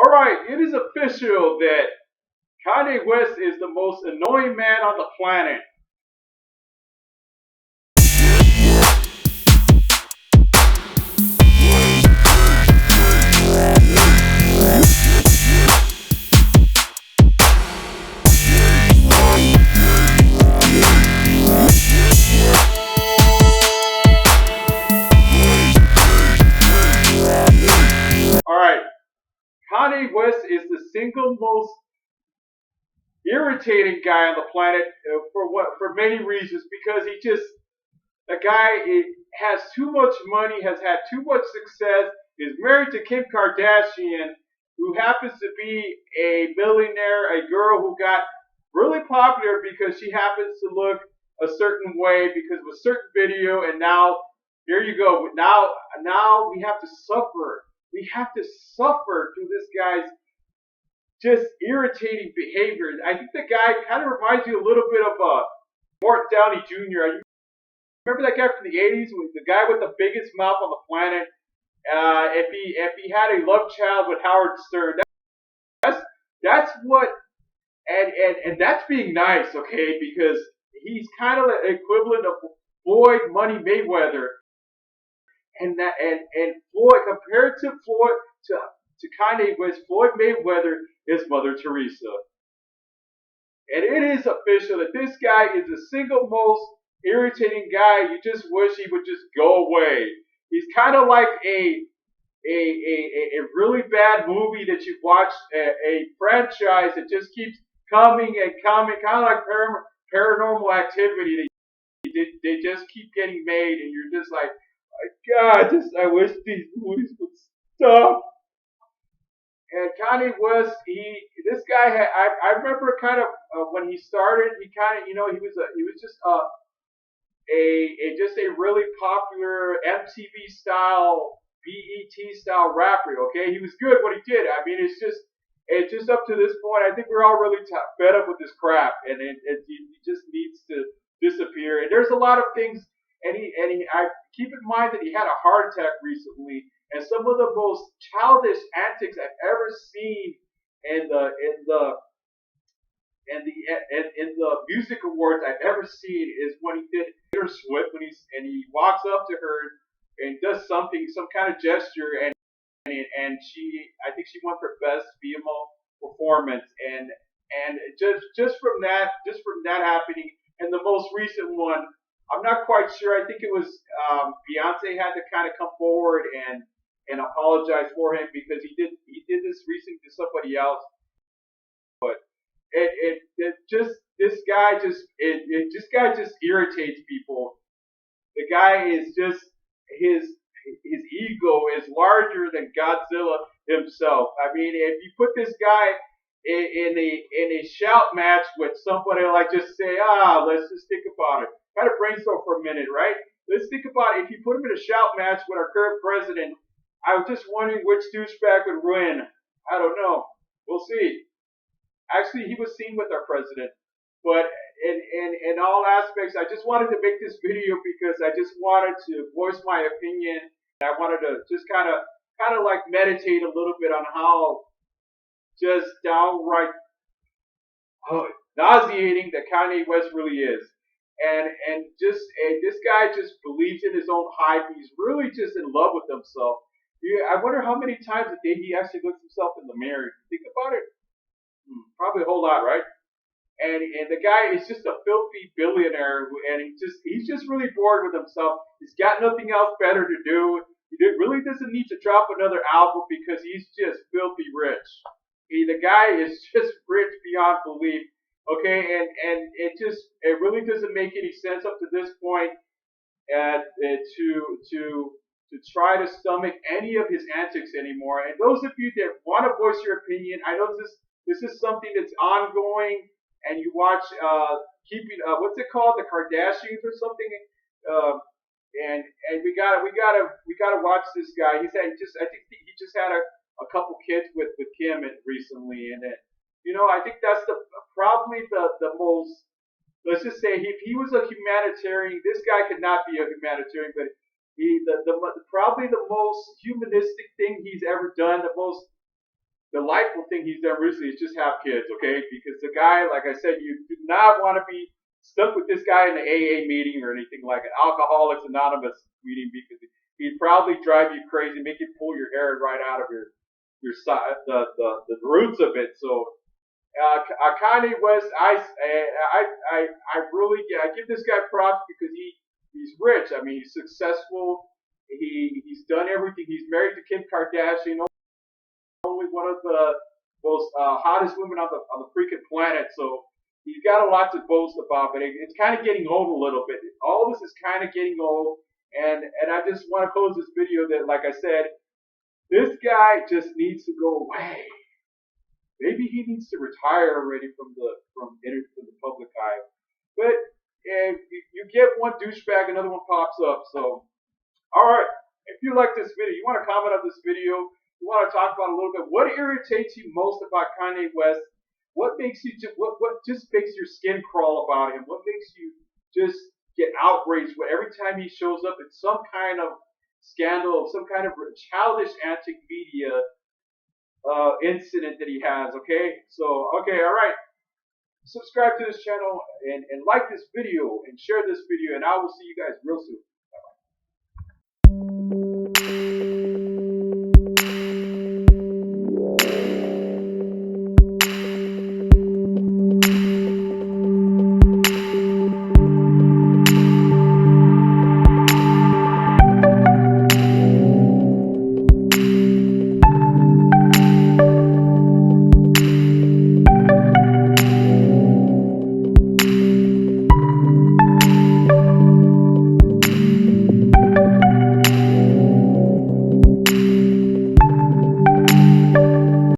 Alright, it is official that Kanye West is the most annoying man on the planet. Alright, Kanye West is the single most irritating guy on the planet for many reasons because he just a guy has too much money, has had too much success, is married to Kim Kardashian, who happens to be a millionaire, a girl who got really popular because she happens to look a certain way because of a certain video, and now here you go. Now we have to suffer. We have to suffer through this guy's just irritating behavior. I think the guy kind of reminds you a little bit of Morton Downey Jr. Remember that guy from the '80s, the guy with the biggest mouth on the planet? If he had a love child with Howard Stern, that's that's what, and that's being nice, okay? Because he's kind of the equivalent of Floyd Money Mayweather, and Floyd compared to Floyd to Kanye West, Floyd Mayweather is Mother Teresa. And it is official that this guy is the single most irritating guy. You just wish he would just go away. He's kind of like a really bad movie that you watch, a franchise that just keeps coming and coming, kind of like Paranormal Activity. They just keep getting made, and you're just like, my God, I wish these movies would stop. And Kanye West, this guy I remember kind of when he started, he kind of, he was just just a really popular MTV style, BET style rapper. Okay, he was good what he did. I mean, it's just up to this point. I think we're all really fed up with this crap, and he just needs to disappear. And there's a lot of things, I keep in mind that he had a heart attack recently. And some of the most childish antics I've ever seen in the music awards I've ever seen is when he did Taylor Swift and he walks up to her and does something, some kind of gesture, and I think she won for best female performance, and just from that happening, and the most recent one, I'm not quite sure. I think it was Beyonce had to kind of come forward and apologize for him because he did this recently to somebody else. But it just this guy just irritates people. The guy is just his ego is larger than Godzilla himself. I mean, if you put this guy in a shout match with somebody, like, just say, let's just think about it. Kind of brainstorm for a minute, right? Let's think about it. If you put him in a shout match with our current president, I was just wondering which douchebag would win. I don't know. We'll see. Actually, he was seen with our president. But in all aspects, I just wanted to make this video because I just wanted to voice my opinion. I wanted to just kind of like meditate a little bit on how just downright nauseating that Kanye West really is. And this guy just believes in his own hype. He's really just in love with himself. Yeah, I wonder how many times a day he actually looks himself in the mirror. Think about it. Probably a whole lot, right? And the guy is just a filthy billionaire, and he's just really bored with himself. He's got nothing else better to do. He really doesn't need to drop another album because he's just filthy rich. The guy is just rich beyond belief. Okay, and it really doesn't make any sense up to this point to try to stomach any of his antics anymore. And those of you that want to voice your opinion, I know this is something that's ongoing, and you watch what's it called, the Kardashians or something, and we gotta watch this guy. I think he just had a couple kids with Kim recently, and I think that's probably the most. Let's just say if he was a humanitarian, this guy could not be a humanitarian, but probably the most humanistic thing he's ever done, the most delightful thing he's done recently is just have kids, okay? Because the guy, like I said, you do not want to be stuck with this guy in the AA meeting or anything like an Alcoholics Anonymous meeting because he'd probably drive you crazy, make you pull your hair right out of your side, the roots of it. So Kanye West, I really I give this guy props because he's rich. I mean, he's successful. He's done everything. He's married to Kim Kardashian, only one of the most hottest women on the freaking planet. So he's got a lot to boast about. But it's kind of getting old a little bit. All this is kind of getting old. And I just want to close this video that, like I said, this guy just needs to go away. Maybe he needs to retire already from the public eye. But you get one douchebag, another one pops up. So, all right. If you like this video, you want to comment on this video. You want to talk about a little bit what irritates you most about Kanye West. What makes you what just makes your skin crawl about him? What makes you just get outraged every time he shows up in some kind of scandal, some kind of childish antic media incident that he has, okay? So, okay, all right. Subscribe to this channel and like this video and share this video, and I will see you guys real soon.